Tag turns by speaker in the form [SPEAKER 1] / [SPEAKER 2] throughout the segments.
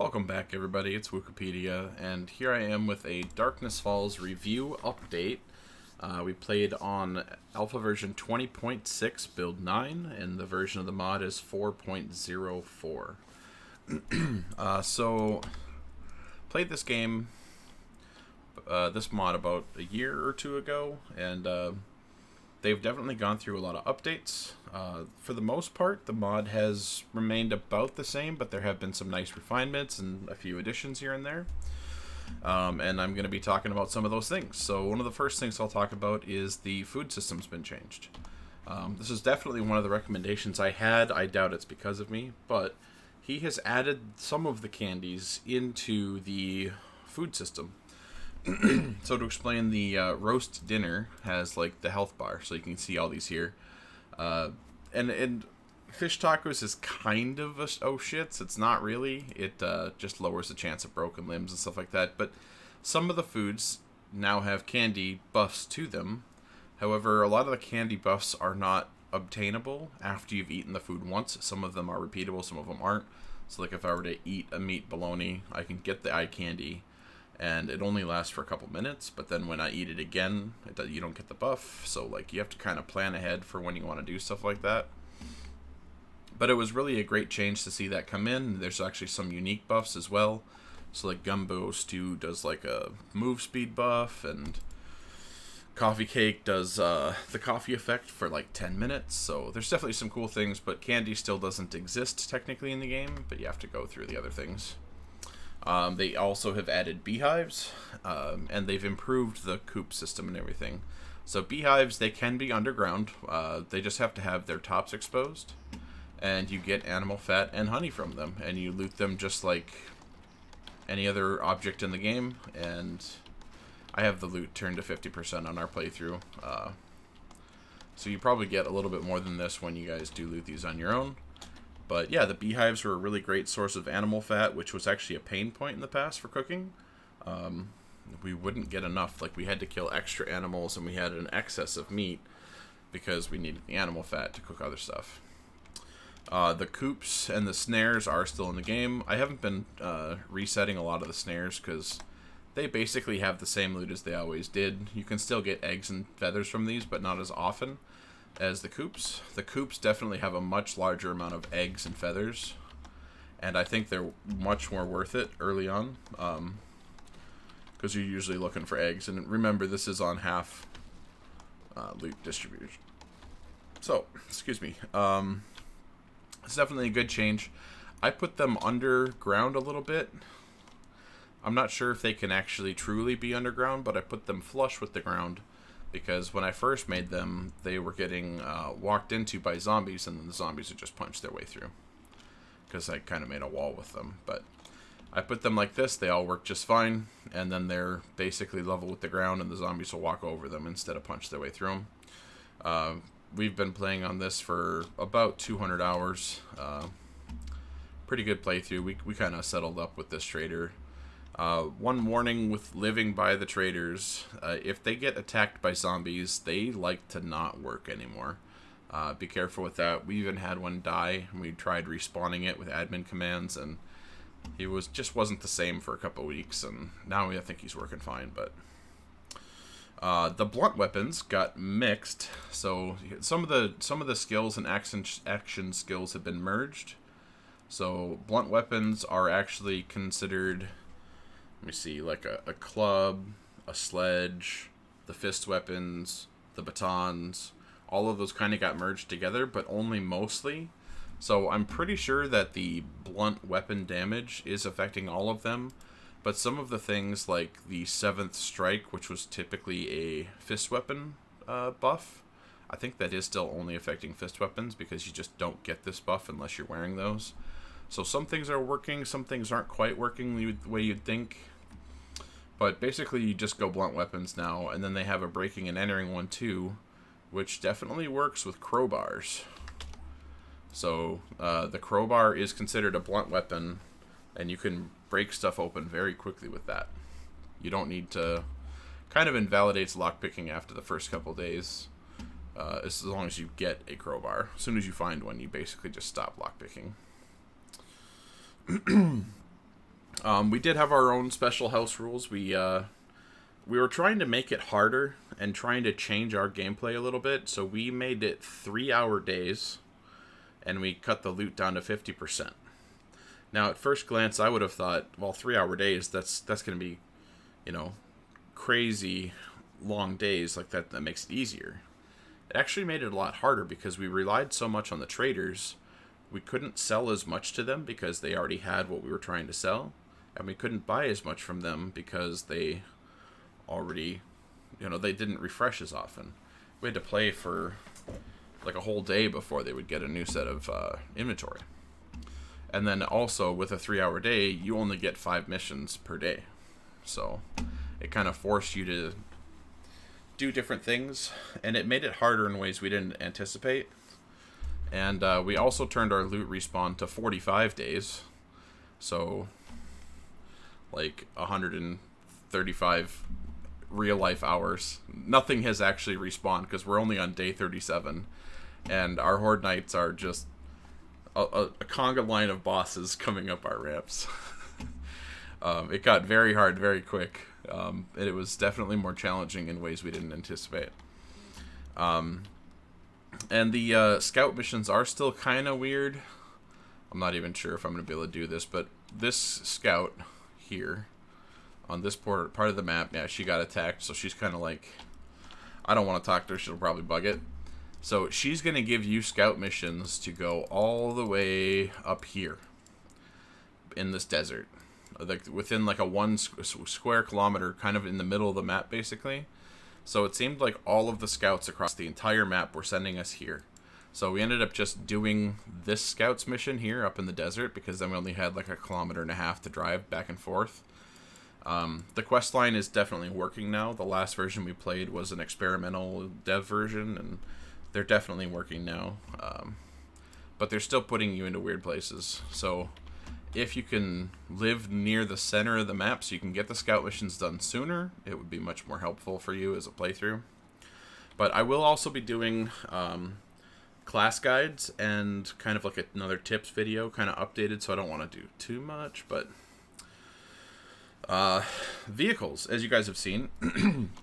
[SPEAKER 1] Welcome back, everybody. It's Wukepedia, and here I am with a Darkness Falls review update. We played on alpha version 20.6 build 9, and the version of the mod is 4.04. So, played this game, this mod about a year or two ago, and they've definitely gone through a lot of updates. For the most part, the mod has remained about the same, but there have been some nice refinements and a few additions here and there. And I'm going to be talking about some of those things. So one of the first things I'll talk about is the food system's been changed. This is definitely one of the recommendations I had. I doubt it's because of me, but he has added some of the candies into the food system. So to explain, the roast dinner has like the health bar, so you can see all these here. And fish tacos is kind of a oh shits. It's not really. It just lowers the chance of broken limbs and stuff like that. But some of the foods now have candy buffs to them. However, a lot of the candy buffs are not obtainable after you've eaten the food once. Some of them are repeatable, some of them aren't. So like if I were to eat a meat bologna, I can get the eye candy, and it only lasts for a couple minutes, but then when I eat it again, you don't get the buff, so like you have to kind of plan ahead for when you want to do stuff like that. But it was really a great change to see that come in. There's actually some unique buffs as well. So like Gumbo Stew does like a move speed buff, and Coffee Cake does the coffee effect for like 10 minutes. So there's definitely some cool things, but candy still doesn't exist technically in the game, but you have to go through the other things. They also have added Beehives, and they've improved the Coops system and everything. So Beehives, they can be underground. They just have to have their tops exposed, and you get animal fat and honey from them, and you loot them just like any other object in the game. And I have the loot turned to 50% on our playthrough, so you probably get a little bit more than this when you guys do loot these on your own. But yeah, the beehives were a really great source of animal fat, which was actually a pain point in the past for cooking. We wouldn't get enough. Like, we had to kill extra animals, and we had an excess of meat because we needed the animal fat to cook other stuff. The coops and the snares are still in the game. I haven't been resetting a lot of the snares because they basically have the same loot as they always did. You can still get eggs and feathers from these, but not as often as the coops. The coops definitely have a much larger amount of eggs and feathers, and I think they're much more worth it early on, because you're usually looking for eggs. And remember, this is on half loot distribution. So, excuse me. It's definitely a good change. I put them underground a little bit. I'm not sure if they can actually truly be underground, but I put them flush with the ground, because when I first made them, they were getting walked into by zombies, and then the zombies would just punch their way through, because I kind of made a wall with them. But I put them like this, they all work just fine, and then they're basically level with the ground, and the zombies will walk over them instead of punch their way through them. We've been playing on this for about 200 hours. Pretty good playthrough. We kind of settled up with this trader. One warning with living by the traders: if they get attacked by zombies, they like to not work anymore. Be careful with that. We even had one die, and we tried respawning it with admin commands, and he just wasn't the same for a couple weeks, and now I think he's working fine. But the blunt weapons got mixed, so some of the skills and action skills have been merged. So blunt weapons are actually considered, let me see, like a club, a sledge, the fist weapons, the batons. All of those kind of got merged together, but only mostly. So I'm pretty sure that the blunt weapon damage is affecting all of them, but some of the things like the 7th strike, which was typically a fist weapon buff, I think that is still only affecting fist weapons, because you just don't get this buff unless you're wearing those. So some things are working, some things aren't quite working the way you'd think. But basically you just go blunt weapons now, and then they have a breaking and entering one too, which definitely works with crowbars. So the crowbar is considered a blunt weapon, and you can break stuff open very quickly with that. You don't need to, kind of invalidates lockpicking after the first couple days, as long as you get a crowbar. As soon as you find one, you basically just stop lockpicking. We did have our own special house rules. We were trying to make it harder and trying to change our gameplay a little bit. So we made it 3-hour days, and we cut the loot down to 50%. Now, at first glance, I would have thought, well, 3-hour days, that's going to be, crazy long days like that. That makes it easier. It actually made it a lot harder because we relied so much on the traders. We couldn't sell as much to them because they already had what we were trying to sell. And we couldn't buy as much from them because they already, they didn't refresh as often. We had to play for like a whole day before they would get a new set of inventory. And then also with a 3-hour day, you only get 5 missions per day. So it kind of forced you to do different things, and it made it harder in ways we didn't anticipate. And we also turned our loot respawn to 45 days. So like 135 real life hours. Nothing has actually respawned because we're only on day 37. And our Horde Knights are just a conga line of bosses coming up our ramps. It got very hard very quick. It was definitely more challenging in ways we didn't anticipate. And the scout missions are still kind of weird. I'm not even sure if I'm going to be able to do this, but this scout here on this part of the map, yeah, she got attacked, so she's kind of like, I don't want to talk to her, she'll probably bug it. So she's going to give you scout missions to go all the way up here in this desert. Like within like a 1 square kilometer, kind of in the middle of the map, basically. So it seemed like all of the scouts across the entire map were sending us here. So we ended up just doing this scouts mission here up in the desert, because then we only had like 1.5 kilometers to drive back and forth. The quest line is definitely working now. The last version we played was an experimental dev version, and they're definitely working now. But they're still putting you into weird places. So if you can live near the center of the map so you can get the scout missions done sooner, it would be much more helpful for you as a playthrough. But I will also be doing class guides and kind of like another tips video, kind of updated, so I don't want to do too much. But vehicles, as you guys have seen,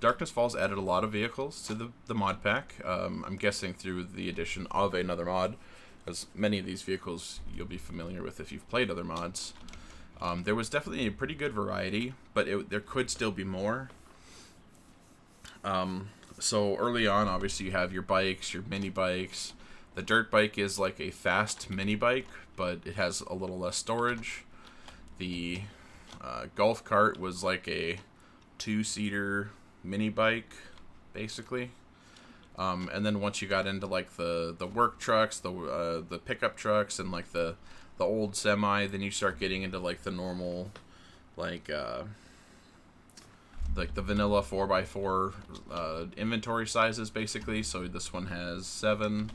[SPEAKER 1] Darkness Falls added a lot of vehicles to the mod pack. I'm guessing through the addition of another mod, as many of these vehicles you'll be familiar with if you've played other mods. There was definitely a pretty good variety, but there could still be more. So early on, obviously, you have your bikes, your mini bikes. The dirt bike is like a fast mini bike, but it has a little less storage. The golf cart was like a 2-seater mini bike, basically. And then once you got into like the work trucks, the pickup trucks, and like the old semi, then you start getting into like the normal, like the vanilla 4x4 inventory sizes, basically. So this one has 7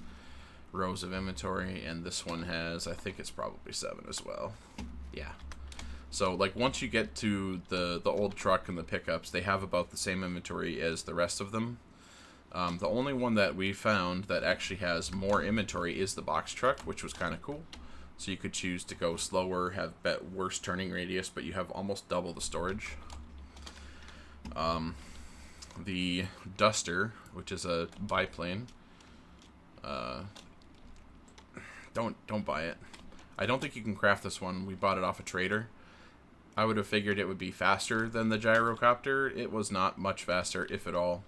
[SPEAKER 1] rows of inventory, and this one has, I think it's probably 7 as well. Yeah. So like once you get to the old truck and the pickups, they have about the same inventory as the rest of them. The only one that we found that actually has more inventory is the box truck, which was kind of cool. So you could choose to go slower, have worse turning radius, but you have almost double the storage. The Duster, which is a biplane, don't buy it. I don't think you can craft this one. We bought it off a trader. I would have figured it would be faster than the gyrocopter. It was not much faster, if at all.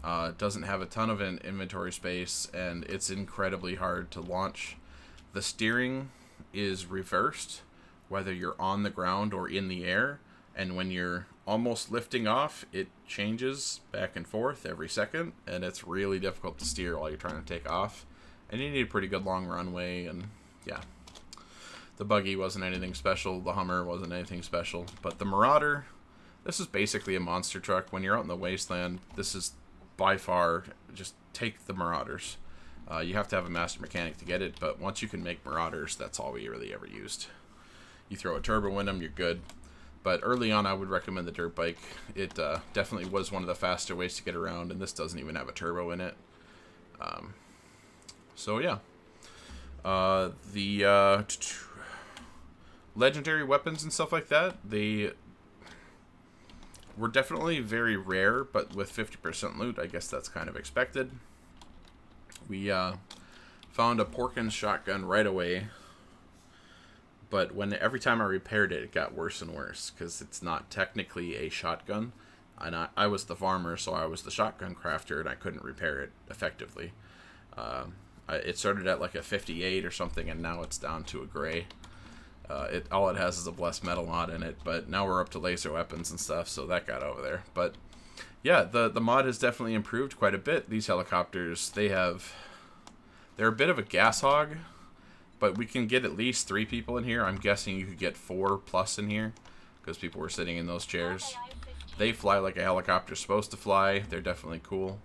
[SPEAKER 1] It doesn't have a ton of inventory space, and it's incredibly hard to launch. The steering is reversed, whether you're on the ground or in the air, and when you're almost lifting off, it changes back and forth every second, and it's really difficult to steer while you're trying to take off. And you need a pretty good long runway, and yeah. The buggy wasn't anything special, the Hummer wasn't anything special, but the Marauder, this is basically a monster truck. When you're out in the wasteland, this is by far, just take the Marauders. You have to have a master mechanic to get it, but once you can make Marauders, that's all we really ever used. You throw a turbo in them, you're good. But early on, I would recommend the dirt bike. It definitely was one of the faster ways to get around, and this doesn't even have a turbo in it. So yeah. legendary weapons and stuff like that, they were definitely very rare, but with 50% loot, I guess that's kind of expected. We found a Porkins shotgun right away, but every time I repaired it, it got worse and worse, because it's not technically a shotgun. And I was the farmer, so I was the shotgun crafter, and I couldn't repair it effectively. It started at like a 58 or something, and now it's down to a gray. All it has is a blessed metal mod in it, but now we're up to laser weapons and stuff, so that got over there. But yeah, the mod has definitely improved quite a bit. These helicopters, they're a bit of a gas hog, but we can get at least 3 people in here. I'm guessing you could get 4 plus in here, because people were sitting in those chairs. They fly like a helicopter's supposed to fly. They're definitely cool.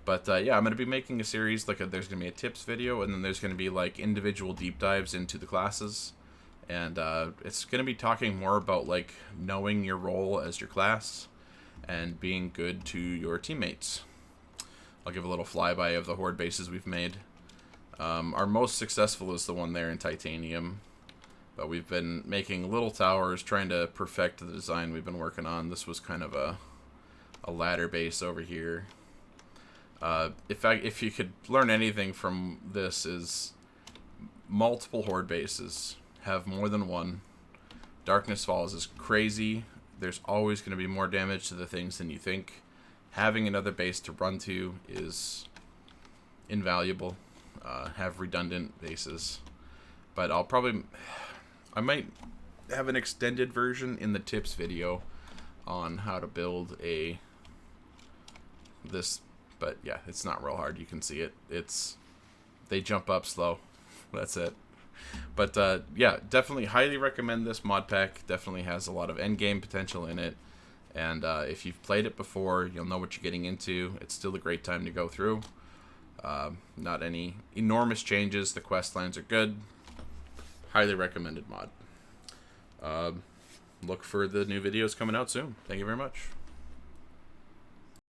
[SPEAKER 1] But yeah, I'm going to be making a series, there's going to be a tips video, and then there's going to be like individual deep dives into the classes. And it's going to be talking more about like knowing your role as your class and being good to your teammates. I'll give a little flyby of the horde bases we've made. Our most successful is the one there in titanium, but we've been making little towers, trying to perfect the design we've been working on. This was kind of a ladder base over here. If you could learn anything from this, is multiple horde bases. Have more than one. Darkness Falls is crazy. There's always going to be more damage to the things than you think. Having another base to run to is invaluable. Have redundant bases. But I might have an extended version in the tips video on how to build this, but yeah, it's not real hard. You can see it. They jump up slow. That's it. But yeah, definitely highly recommend this mod pack. Definitely has a lot of end game potential in it. And if you've played it before, you'll know what you're getting into. It's still a great time to go through. Not any enormous changes. The quest lines are good. Highly recommended mod. Look for the new videos coming out soon. Thank you very much.